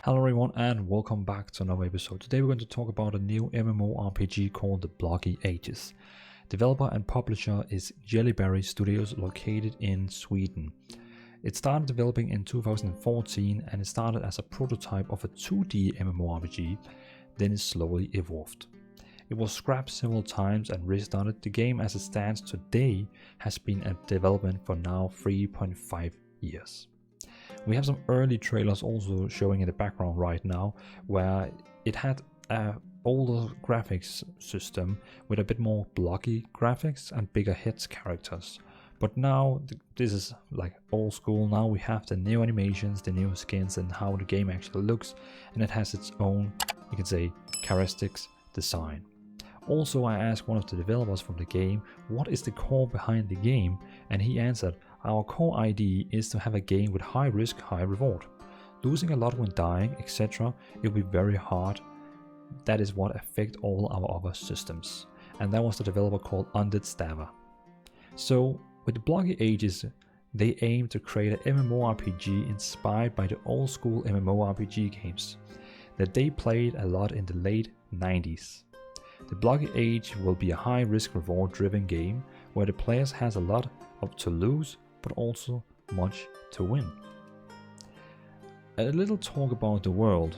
Hello everyone and welcome back to another episode. Today we're going to talk about a new MMORPG called the Blocky Ages. Developer and publisher is Gellyberry Studios located in Sweden. It started developing in 2014 and it started as a prototype of a 2D MMORPG, then it slowly evolved. It was scrapped several times and restarted. The game as it stands today has been in development for now 3.5 years. We have some early trailers also showing in the background right now, where it had an older graphics system with a bit more blocky graphics and bigger heads characters. But now this is like old school. Now we have the new animations, the new skins, and how the game actually looks, and it has its own, you can say, characteristics design. Also, I asked one of the developers from the game what is the core behind the game, and he answered, our core idea is to have a game with high risk, high reward. Losing a lot when dying, etc. it will be very hard. That is what affects all our other systems. And that was the developer called Undead Stava. So with the Blocky Ages, they aim to create an MMORPG inspired by the old school MMORPG games that they played a lot in the late 90s. The Blocky Age will be a high risk reward driven game where the players has a lot to lose but also much to win. A little talk about the world.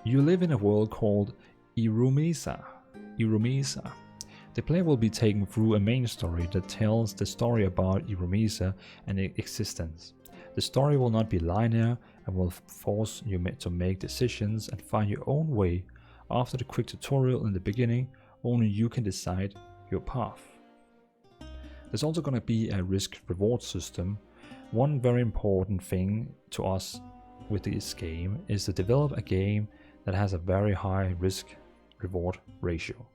You live in a world called Irumisa. The player will be taken through a main story that tells the story about Irumisa and its existence. The story will not be linear and will force you to make decisions and find your own way. After the quick tutorial in the beginning, only you can decide your path. There's also going to be a risk-reward system. One very important thing to us with this game is to develop a game that has a very high risk-reward ratio.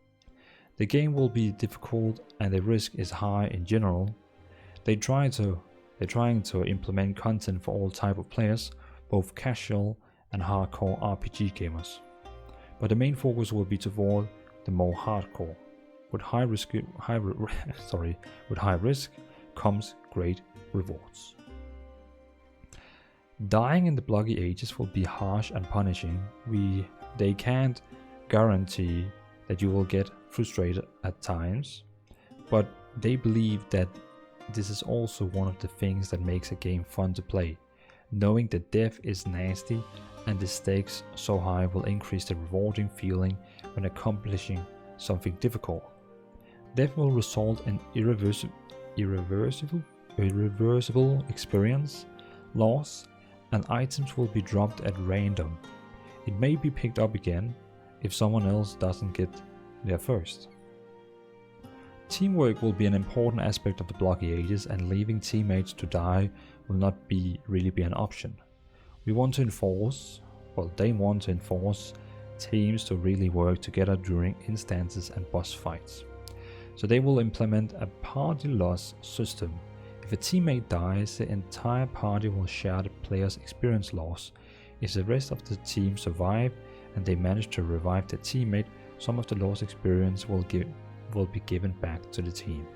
The game will be difficult and the risk is high in general. They're trying to implement content for all type of players, both casual and hardcore RPG gamers. But the main focus will be toward the more hardcore. With high risk comes great rewards. Dying in the Blocky Ages will be harsh and punishing. They can't guarantee that you will get frustrated at times, but they believe that this is also one of the things that makes a game fun to play. Knowing that death is nasty and the stakes so high will increase the rewarding feeling when accomplishing something difficult. Death will result in irreversible experience, loss, and items will be dropped at random. It may be picked up again if someone else doesn't get there first. Teamwork will be an important aspect of the Blocky Ages, and leaving teammates to die will not really be an option. They want to enforce teams to really work together during instances and boss fights. So they will implement a party loss system. If a teammate dies, the entire party will share the player's experience loss. If the rest of the team survive and they manage to revive their teammate, some of the lost experience will be given back to the team.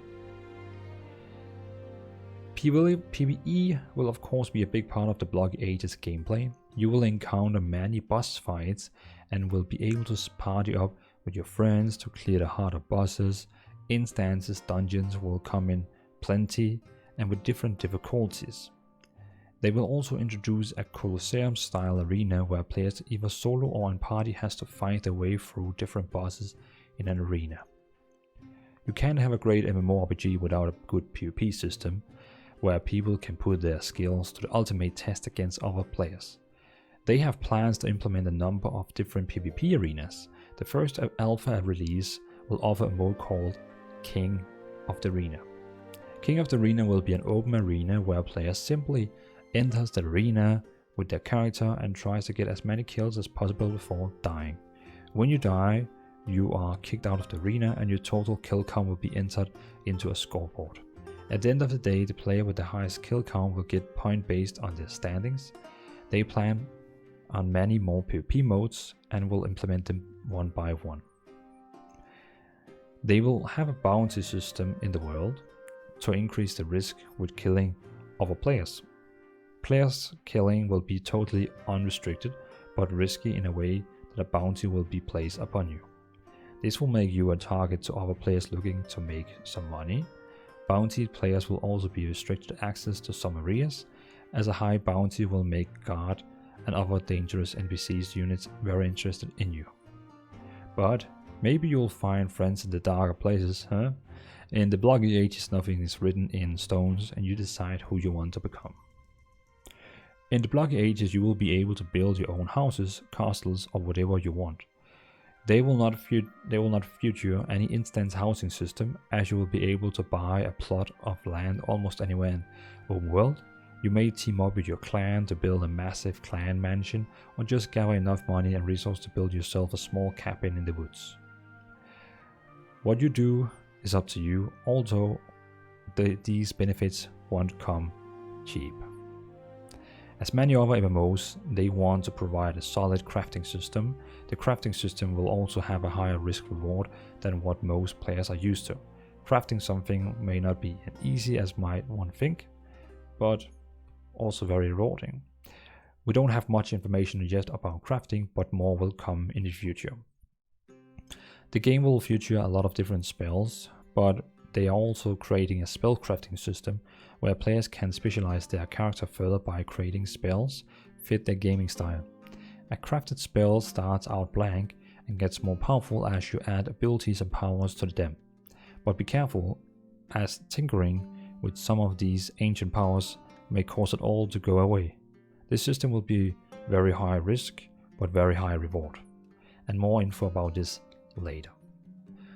PvE will of course be a big part of the Blocky Ages gameplay. You will encounter many boss fights and will be able to party up with your friends to clear the harder bosses. Instances, dungeons will come in plenty and with different difficulties. They will also introduce a Colosseum style arena where players either solo or in party has to fight their way through different bosses in an arena. You can't have a great MMORPG without a good PvP system where people can put their skills to the ultimate test against other players. They have plans to implement a number of different PvP arenas. The first alpha release will offer a mode called King of the Arena. King of the Arena will be an open arena where players simply enters the arena with their character and tries to get as many kills as possible before dying. When you die, you are kicked out of the arena and your total kill count will be entered into a scoreboard. At the end of the day, the player with the highest kill count will get point based on their standings. They plan on many more PvP modes and will implement them one by one. They will have a bounty system in the world to increase the risk with killing other players. Players killing will be totally unrestricted, but risky in a way that a bounty will be placed upon you. This will make you a target to other players looking to make some money. Bountied players will also be restricted access to some areas, as a high bounty will make guard and other dangerous NPCs units very interested in you. But maybe you'll find friends in the darker places, huh? In the Blocky Ages, nothing is written in stones and you decide who you want to become. In the Blocky Ages, you will be able to build your own houses, castles, or whatever you want. They will not feature any instant housing system, as you will be able to buy a plot of land almost anywhere in the world. You may team up with your clan to build a massive clan mansion, or just gather enough money and resources to build yourself a small cabin in the woods. What you do is up to you, although these benefits won't come cheap. As many other MMOs, they want to provide a solid crafting system. The crafting system will also have a higher risk reward than what most players are used to. Crafting something may not be as easy as might one think, but also very rewarding. We don't have much information yet about crafting, but more will come in the future. The game will feature a lot of different spells, but they are also creating a spell crafting system where players can specialize their character further by creating spells fit their gaming style. A crafted spell starts out blank and gets more powerful as you add abilities and powers to them. But be careful, as tinkering with some of these ancient powers may cause it all to go away. This system will be very high risk, but very high reward. And more info about this later.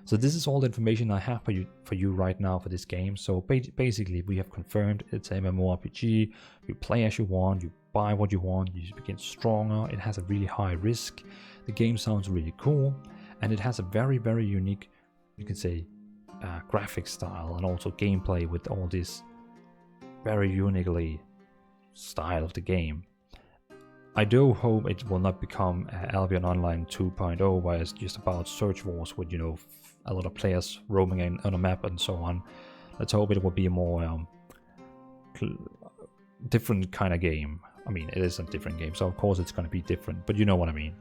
So this is all the information I have for you right now for this game. So basically we have confirmed it's an MMORPG. You play as you want, you buy what you want, you begin stronger. It has a really high risk. The game sounds really cool, and it has a very, very unique, you can say, graphic style and also gameplay with all this very uniquely style of the game. I do hope it will not become Albion Online 2.0, where it's just about search wars with, you know, a lot of players roaming on a map and so on. Let's hope it will be a more different kind of game. I mean, it is a different game, so of course it's going to be different, but you know what I mean.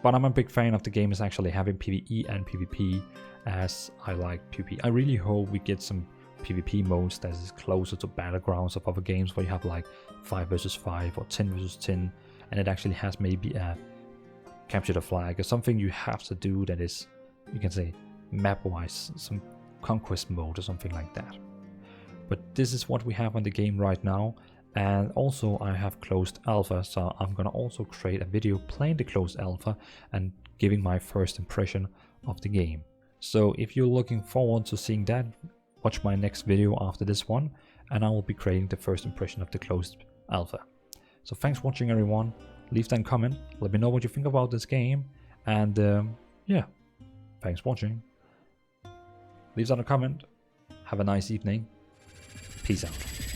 But I'm a big fan of the game is actually having PvE and PvP, as I like PvP. I really hope we get some PvP modes that is closer to battlegrounds of other games where you have like 5 versus 5 or 10 versus 10, and it actually has maybe a capture the flag or something you have to do that is, you can say, map wise, some conquest mode or something like that. But this is what we have on the game right now, and also I have closed alpha, so I'm gonna also create a video playing the closed alpha and giving my first impression of the game. So if you're looking forward to seeing that, watch my next video after this one, and I will be creating the first impression of the closed alpha. So thanks for watching, everyone. Leave down a comment, let me know what you think about this game, and yeah, thanks for watching. Leave down a comment, have a nice evening, peace out.